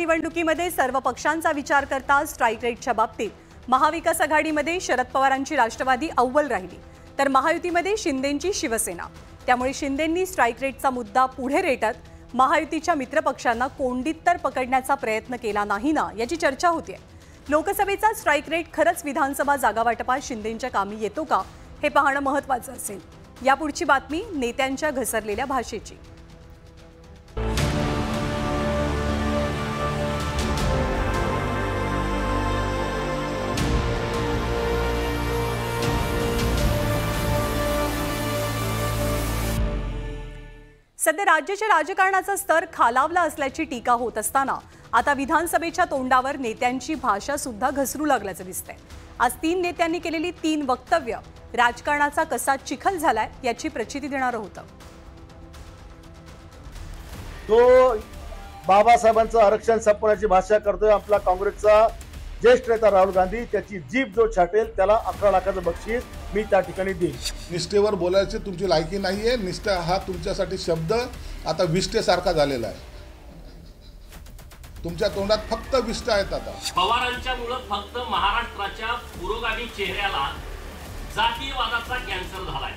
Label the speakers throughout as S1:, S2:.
S1: निवडणुकीमध्ये सर्व पक्षांचा विचार करता स्ट्राईक रेटच्या बाबतीत महाविकास आघाडीमध्ये शरद पवारांची राष्ट्रवादी अव्वल राहिली, तर महायुतीमध्ये शिंदेंची शिवसेना। त्यामुळे शिंदेंनी स्ट्राईक रेटचा मुद्दा पुढे रेटत महायुतीच्या मित्रपक्षांना कोंडीत तर पकडण्याचा प्रयत्न केला नाही ना, याची चर्चा होतीये। लोकसभेचा स्ट्राईक रेट खरंच विधानसभा जागा वाटपात शिंदेंच्या कामी येतो का, हे पाहणं महत्त्वाचं असेल। यापुढची बातमी नेत्यांच्या घसरलेल्या भाषेची। सध्या राज्याच्या राजकारणाचा स्तर खालावला असल्याची टीका होत असताना आता विधानसभेच्या तोंडावर नेत्यांची भाषा सुद्धा घसरू लागल्याचं दिसतंय। आज 3 नेत्यांनी केलेली 3 वक्तव्य राजकारणाचा कसा चिखल झालाय याची प्रचिती देणारं होतं।
S2: तो बाबासाहेबांचं आरक्षण संपवण्याची भाषा करतोय आपला काँग्रेसचा ज्येष्ठ नेता राहुल गांधी। त्याची जीभ जो छाटेल त्याला 11 लाखाचं बक्षीस मी त्या ठिकाणी देईन।
S3: निष्ठेवर बोलायची तुमची लायकी नाहीये। निष्ठा हा तुमच्यासाठी शब्द आता विष्ठेसारखा झालेला आहे। तुमच्या तोंडात फक्त विष्ठा आहेत। आता
S4: पवारांच्यामुळे फक्त महाराष्ट्राच्या पुरोगामी चेहऱ्याला जातीयवादाचा कॅन्सर झालाय।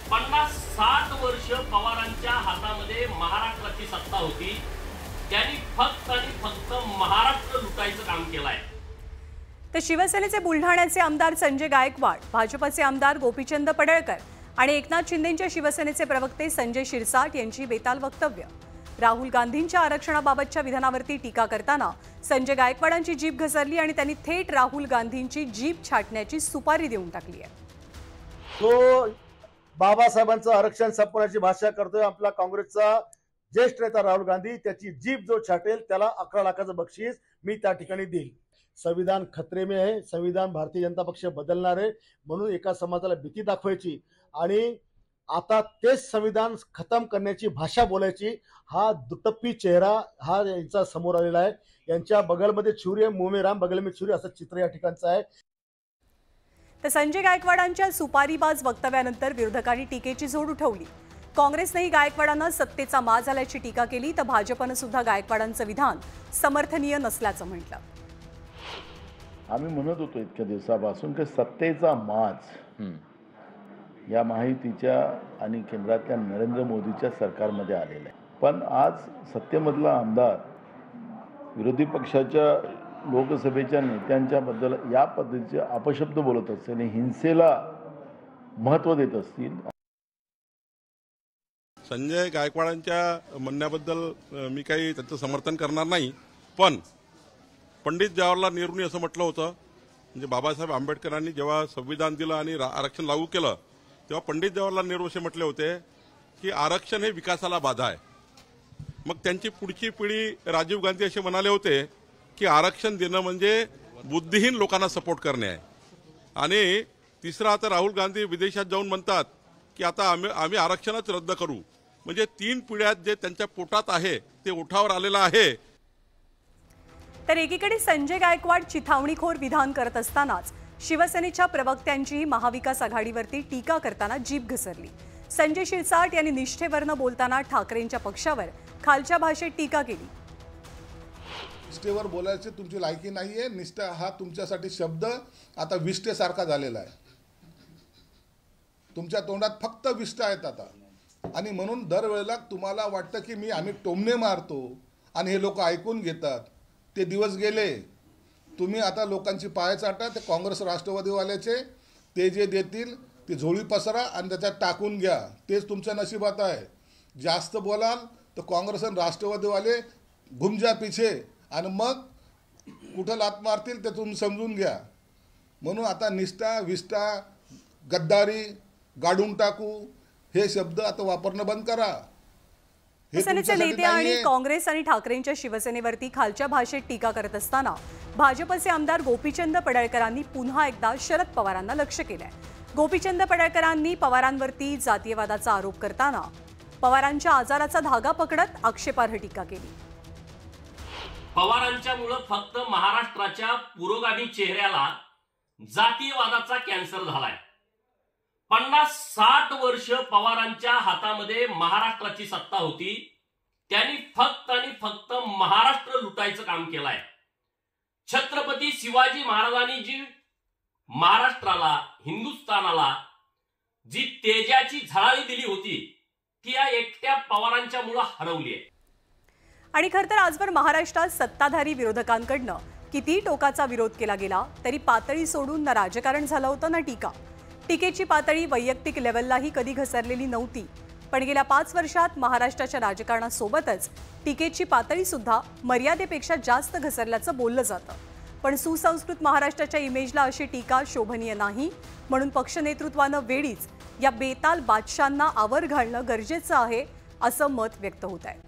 S4: 50-60 वर्ष पवारांच्या हातामध्ये महाराष्ट्राची सत्ता होती, त्यांनी फक्त आणि फक्त महाराष्ट्र लुटायचं काम केलंय।
S1: तर शिवसेनेचे बुलढाण्याचे आमदार संजय गायकवाड, भाजपचे आमदार गोपीचंद पडळकर आणि एकनाथ शिंदेंच्या शिवसेनेचे प्रवक्ते संजय शिरसाट यांची बेताल वक्तव्य। राहुल गांधींच्या आरक्षणाबाबतच्या विधानावरती टीका करताना संजय गायकवाडांची जीभ घसरली आणि त्यांनी थेट राहुल गांधींची जीभ छाटण्याची सुपारी देऊन टाकली आहे।
S2: तो बाबासाहेबांचं आरक्षण संपवण्याची भाषा करतोय आपला काँग्रेसचा ज्येष्ठ नेता राहुल गांधी। त्याची जीभ जो छाटेल त्याला 11 लाखाचं बक्षीस मी त्या ठिकाणी देईल। संविधान खतरे में है, संविधान भारतीय जनता पक्ष बदलणार आहे म्हणून एका समाजाला भीती दाखवायची आणि आता तेच संविधान खतम करण्याची भाषा बोलायची, हा दुटप्पी चेहरा हा यांचा समोर आलेला आहे। यांच्या बगलमध्ये छुरी आहे, मुंह में राम बगल में छुरी, असं चित्र या ठिकाणचं आहे।
S1: तर संजय गायकवाडांच्या सुपारीबाज वक्तव्यानंतर विरोधकांनी टीकेची झोड उठवली। काँग्रेसनेही गायकवाडांना सत्तेचा माज झाल्याची टीका केली, तर भाजपनं सुद्धा गायकवाडांचं विधान समर्थनीय नसल्याचं म्हटलं।
S5: आम्ही म्हणत होतो इतक्या दिवसापासून की सत्तेचा माज या महायुतीच्या आणि केंद्रातल्या नरेंद्र मोदीच्या सरकारमध्ये आलेला आहे। पण आज सत्तेमधला आमदार विरोधी पक्षाच्या लोकसभेच्या नेत्यांच्या बद्दल या पद्धतीचे अपशब्द बोलत असतील आणि हिंसेला महत्त्व देत असतील।
S6: संजय गायकवाडांच्या म्हणण्याबद्दल मी काही त्यांचं समर्थन करणार नाही, पण पंडित जवाहरलाल नेहरूंनी असं म्हटलं होतं, म्हणजे बाबासाहेब आंबेडकरांनी जेव्हा संविधान दिलं आणि आरक्षण लागू केलं तेव्हा पंडित जवाहरलाल नेहरू असे म्हटले होते की आरक्षण हे विकासाला बाधा आहे। मग त्यांची पुढची पिढी राजीव गांधी असे म्हणाले होते की आरक्षण देणं म्हणजे बुद्धिहीन लोकांना सपोर्ट करणे आहे। आणि तिसरा आता राहुल गांधी विदेशात जाऊन म्हणतात की आता आम्ही आरक्षणच रद्द करू, म्हणजे 3 पिढ्यात जे त्यांच्या पोटात आहे ते ओठावर आलेलं आहे।
S1: तर एकीकडे संजय गायकवाड चिथावणीखोर विधान करत असतानाच शिवसेनेच्या प्रवक्त्यांचीही महाविकास आघाडीवरती टीका करताना जीभ घसरली। संजय शिरसाट यांनी निष्ठेवरनं बोलताना ठाकरेंच्या पक्षावर खालच्या भाषेत टीका केली।
S3: निष्ठेवर बोलायची तुमची लायकी नाहीये। निष्ठा हा तुमच्यासाठी शब्द आता विष्ठेसारखा झालेला आहे। तुमच्या तोंडात फक्त विष्ठा आहेत आता, आणि म्हणून दरवेळेला तुम्हाला वाटतं की आम्ही टोमणे मारतो आणि हे लोक ऐकून घेतात। ते दिवस गेले। तुम्ही आता लोकांची पाय चाटा। ते काँग्रेस राष्ट्रवादीवाल्याचे ते जे देतील ते झोळी पसरा आणि त्याच्यात टाकून घ्या, तेच तुमच्या नशिबात आहे। जास्त बोलाल तर काँग्रेस आणि राष्ट्रवादीवाले घुमजा पिछे आणि मग कुठं लात मारतील ते तुम्ही समजून घ्या। म्हणून आता निष्ठा विष्ठा गद्दारी गाडून टाकू हे शब्द आता वापरणं बंद करा।
S1: शिवसेनेचे नेते आणि काँग्रेस आणि ठाकरेंच्या शिवसेनेवरती खालच्या भाषेत टीका करत असताना भाजपचे आमदार गोपीचंद पडळकरांनी पुन्हा एकदा शरद पवारांना लक्ष्य केलंय। गोपीचंद पडळकरांनी पवारांवरती जातीयवादाचा आरोप करताना पवारांच्या आजाराचा धागा पकडत आक्षेपार्ह टीका केली।
S4: पवारांच्यामुळे फक्त महाराष्ट्राच्या पुरोगामी चेहऱ्याला जातीयवादाचा कॅन्सर झालाय। 50-60 वर्ष पवारांच्या हातामध्ये महाराष्ट्राची सत्ता होती, त्यांनी फक्त आणि फक्त महाराष्ट्र लुटायचं काम केलंय. छत्रपती शिवाजी महाराजांनी जी महाराष्ट्राला, हिंदुस्थानाला जी तेजाची झळाळी दिली होती ती या एकट्या पवारांच्या मुळे हरवली आहे.
S1: आणि खरं तर आजवर महाराष्ट्रात सत्ताधारी विरोधकांकडनं किती टोकाचा विरोध केला गेला तरी पातळी सोडून ना राजकारण झालं होतं ना टीका. टीकेची पातळी वैयक्तिक लेव्हललाही कधी घसरलेली नव्हती. पण गेल्या 5 वर्षात महाराष्ट्राच्या राजकारणासोबतच टीकेची पातळी सुद्धा मर्यादेपेक्षा जास्त घसरल्याचं बोललं जातं. पण सुसंस्कृत महाराष्ट्राच्या इमेजला अशी टीका शोभनीय नाही, म्हणून पक्ष नेतृत्वानं वेळीच या बेताल बादशांना आवर घालणं गरजेचं आहे असं मत व्यक्त होत आहे.